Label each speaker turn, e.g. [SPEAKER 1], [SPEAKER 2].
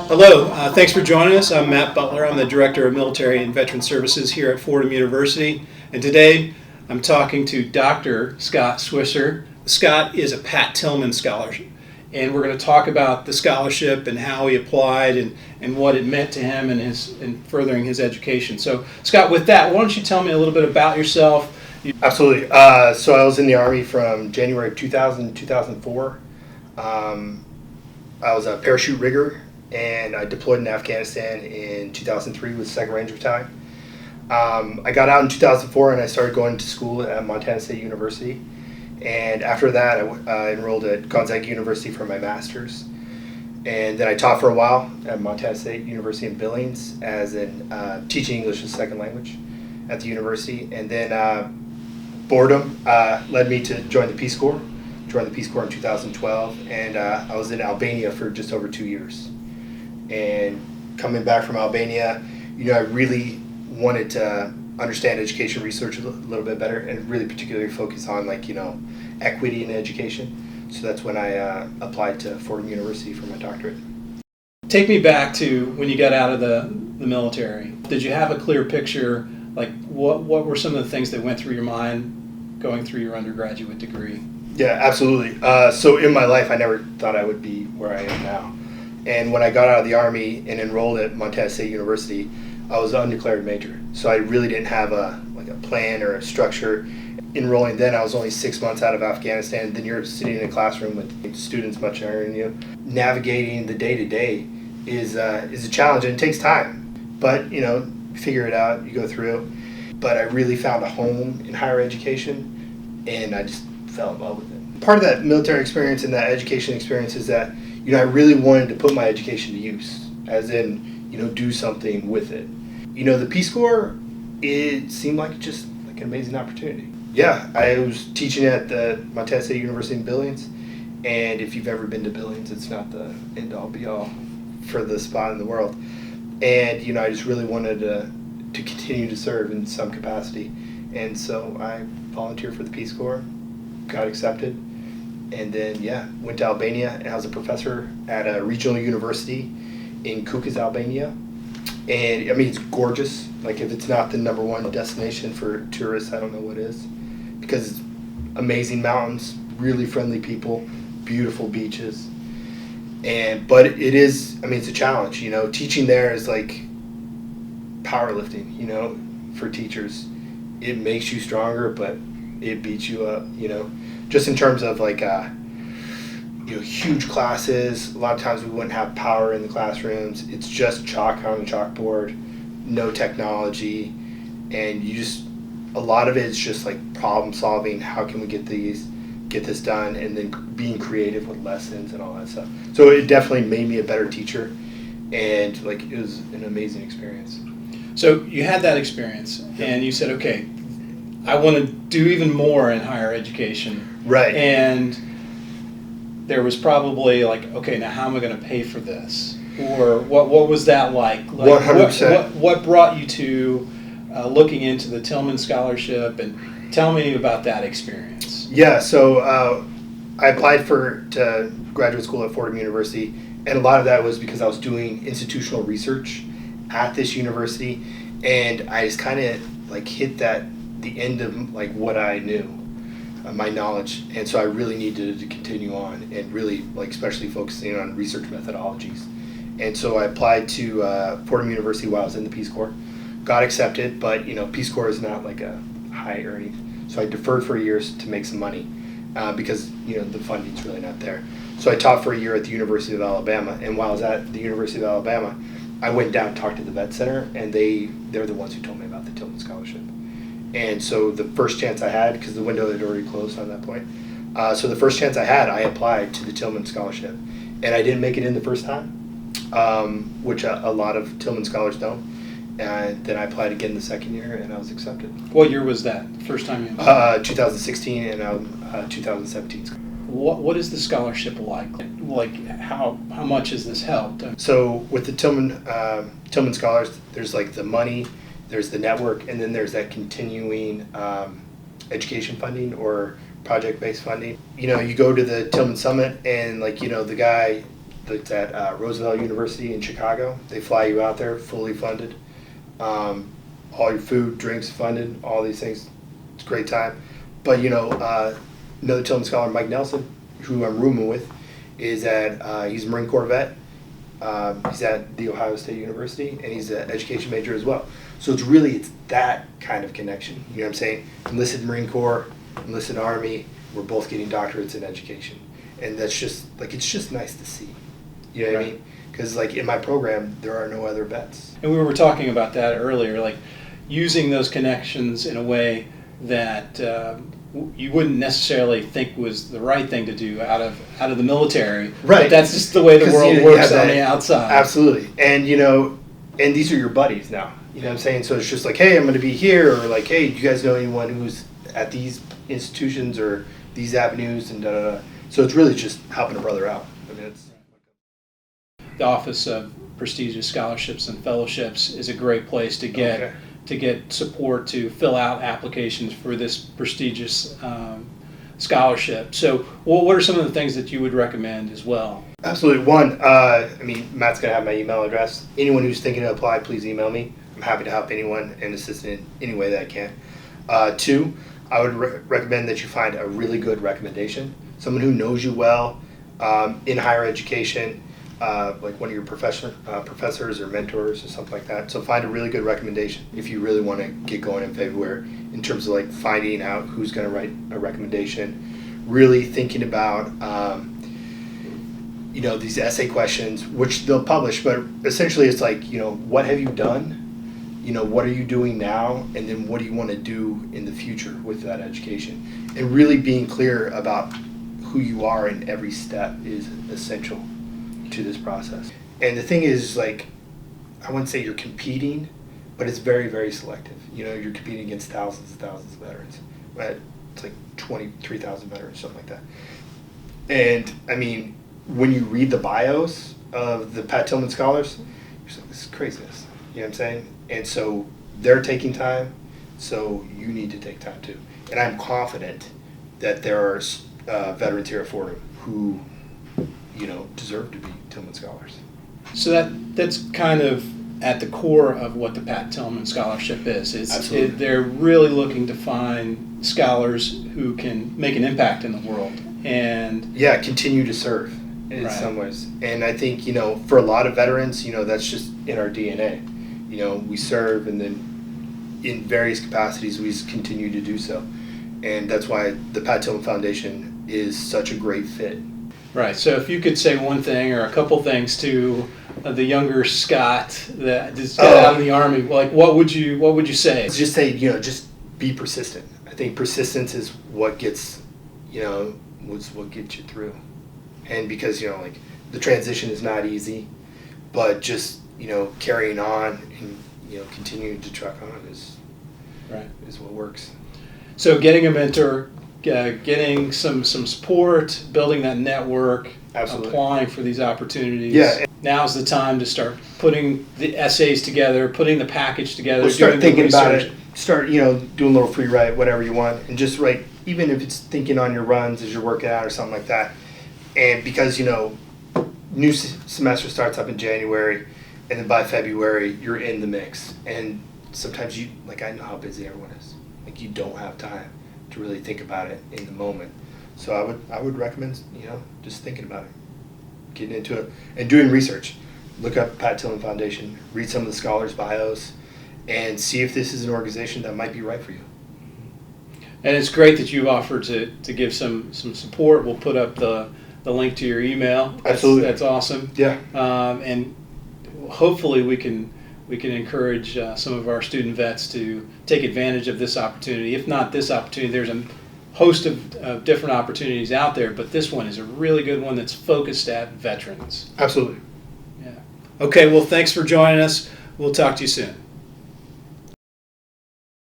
[SPEAKER 1] Hello, thanks for joining us. I'm Matt Butler. I'm the Director of Military and Veteran Services here at Fordham University. And today I'm talking to Dr. Scott Swisser. Scott is a Pat Tillman Scholar. And we're going to talk about the scholarship and how he applied and what it meant to him in furthering his education. So, Scott, with that, why don't you tell me a little bit about yourself?
[SPEAKER 2] Absolutely. So I was in the Army from January 2000 to 2004. I was a parachute rigger, and I deployed in Afghanistan in 2003 with 2nd Ranger Battalion. I got out in 2004 and I started going to school at Montana State University. And after that, I enrolled at Gonzaga University for my master's. And then I taught for a while at Montana State University in Billings as in teaching English as a second language at the university. And then boredom led me to join the Peace Corps. Joined the Peace Corps in 2012, and I was in Albania for just over 2 years. And coming back from Albania, I really wanted to understand education research a little bit better, and really particularly focus on equity in education. So that's when I applied to Fordham University for my doctorate.
[SPEAKER 1] Take me back to when you got out of the military. Did you have a clear picture, like what were some of the things that went through your mind going through your undergraduate degree?
[SPEAKER 2] Yeah, absolutely. So in my life, I never thought I would be where I am now. And when I got out of the Army and enrolled at Montana State University, I was an undeclared major. So I really didn't have a plan or a structure. Enrolling then, I was only 6 months out of Afghanistan. Then you're sitting in a classroom with students much younger than you. Navigating the day-to-day is a challenge, and it takes time. But, you figure it out, you go through. But I really found a home in higher education, and I just fell in love with it. Part of that military experience and that education experience is that, I really wanted to put my education to use, as in, do something with it. The Peace Corps, it seemed like just like an amazing opportunity. Yeah, I was teaching at the Montana State University in Billings, and if you've ever been to Billings, it's not the end-all be-all for the spot in the world. And, I just really wanted to continue to serve in some capacity. And so I volunteered for the Peace Corps, got accepted, and then went to Albania, and I was a professor at a regional university in Kukës, Albania. And it's gorgeous. Like, if it's not the number one destination for tourists, I don't know what is, because it's amazing mountains, really friendly people, beautiful beaches. But it is, it's a challenge. Teaching there is like powerlifting, for teachers. It makes you stronger, but it beats you up, just in terms of huge classes. A lot of times we wouldn't have power in the classrooms. It's just chalk on a chalkboard, no technology, and a lot of it is just like problem solving. How can we get this done, and then being creative with lessons and all that stuff. So it definitely made me a better teacher, and it was an amazing experience.
[SPEAKER 1] So you had that experience, and you said, okay, I want to do even more in higher education.
[SPEAKER 2] Right.
[SPEAKER 1] And there was probably okay, now how am I going to pay for this? Or what was that like?
[SPEAKER 2] 100%.
[SPEAKER 1] What brought you to looking into the Tillman Scholarship, and tell me about that experience.
[SPEAKER 2] Yeah, so I applied to graduate school at Fordham University, and a lot of that was because I was doing institutional research at this university, and I just kind of hit the end of what I knew, my knowledge, and so I really needed to continue on and really especially focusing on research methodologies. And so I applied to Fordham University while I was in the Peace Corps, got accepted, but Peace Corps is not a high earning, so I deferred for a year to make some money because the funding's really not there. So I taught for a year at the University of Alabama, and while I was at the University of Alabama, I went down and talked to the Vet Center, and they're the ones who told me about the Tillman Scholarship. And so the first chance I had, because the window had already closed on that point, so the first chance I had, I applied to the Tillman Scholarship. And I didn't make it in the first time, which a lot of Tillman scholars don't. And then I applied again the second year, and I was accepted.
[SPEAKER 1] What year was that, first time you applied?
[SPEAKER 2] 2016 and 2017.
[SPEAKER 1] What is the scholarship like? How much has this helped?
[SPEAKER 2] So with the Tillman Scholars, there's the money, there's the network, and then there's that continuing education funding or project-based funding. You go to the Tillman Summit, and the guy that's at Roosevelt University in Chicago. They fly you out there, fully funded. All your food, drinks funded, all these things. It's a great time. But another Tillman scholar, Mike Nelson, who I'm rooming with, he's a Marine Corps vet. He's at The Ohio State University, and he's an education major as well. So it's that kind of connection. You know what I'm saying? Enlisted Marine Corps, enlisted Army, we're both getting doctorates in education. And that's just, it's just nice to see. You know what I mean? Because, in my program, there are no other vets.
[SPEAKER 1] And we were talking about that earlier, using those connections in a way that you wouldn't necessarily think was the right thing to do out of the military.
[SPEAKER 2] Right.
[SPEAKER 1] But that's just the way the world works on the outside.
[SPEAKER 2] Absolutely. And, and these are your buddies now. You know what I'm saying? So it's just hey, I'm going to be here, or hey, do you guys know anyone who's at these institutions or these avenues, and da-da-da. So it's really just helping a brother out. I mean, it's...
[SPEAKER 1] The Office of Prestigious Scholarships and Fellowships is a great place to get support to fill out applications for this prestigious scholarship. So what are some of the things that you would recommend as well?
[SPEAKER 2] Absolutely. One, Matt's going to have my email address. Anyone who's thinking to apply, please email me. I'm happy to help anyone and assist in any way that I can. Two, I would recommend that you find a really good recommendation. Someone who knows you well in higher education, like one of your professors or mentors or something like that. So find a really good recommendation if you really want to get going in February in terms of finding out who's going to write a recommendation, really thinking about these essay questions, which they'll publish, but essentially it's what have you done? What are you doing now? And then what do you want to do in the future with that education? And really being clear about who you are in every step is essential to this process. And the thing is, I wouldn't say you're competing, but it's very, very selective. You're competing against thousands and thousands of veterans, right? It's 23,000 veterans, something like that. And when you read the bios of the Pat Tillman scholars, you're like, this is craziness. You know what I'm saying? And so they're taking time, so you need to take time too. And I'm confident that there are veterans here at Fordham who, deserve to be Tillman scholars.
[SPEAKER 1] So that's kind of at the core of what the Pat Tillman Scholarship is.
[SPEAKER 2] Absolutely.
[SPEAKER 1] They're really looking to find scholars who can make an impact in the world. And
[SPEAKER 2] continue to serve in some ways. And I think, for a lot of veterans, that's just in our DNA. We serve, and then in various capacities we continue to do so. And that's why the Pat Tillman Foundation is such a great fit.
[SPEAKER 1] Right. So if you could say one thing or a couple things to the younger Scott that just got out of the Army, what would you say?
[SPEAKER 2] Just say, just be persistent. I think persistence is what gets, what gets you through. And because, the transition is not easy, but just, carrying on and, continuing to truck on is what works.
[SPEAKER 1] So getting a mentor, getting some support, building that network,
[SPEAKER 2] Absolutely.
[SPEAKER 1] Applying for these opportunities.
[SPEAKER 2] Yeah.
[SPEAKER 1] Now's the time to start putting the essays together, putting the package together.
[SPEAKER 2] Start thinking about it. Start, doing a little free write, whatever you want, and just write, even if it's thinking on your runs as you're working out or something like that. And because, new semester starts up in January, and then by February, you're in the mix. And sometimes I know how busy everyone is. You don't have time to really think about it in the moment. So I would recommend, just thinking about it, getting into it, and doing research. Look up Pat Tillman Foundation, read some of the scholars' bios, and see if this is an organization that might be right for you.
[SPEAKER 1] And it's great that you've offered to give some support. We'll put up the link to your email.
[SPEAKER 2] Absolutely.
[SPEAKER 1] That's awesome.
[SPEAKER 2] Yeah.
[SPEAKER 1] And hopefully we can encourage some of our student vets to take advantage of this opportunity. If not this opportunity, there's a host of different opportunities out there, but this one is a really good one that's focused at veterans.
[SPEAKER 2] Absolutely.
[SPEAKER 1] Yeah. Okay, well, thanks for joining us. We'll talk to you soon.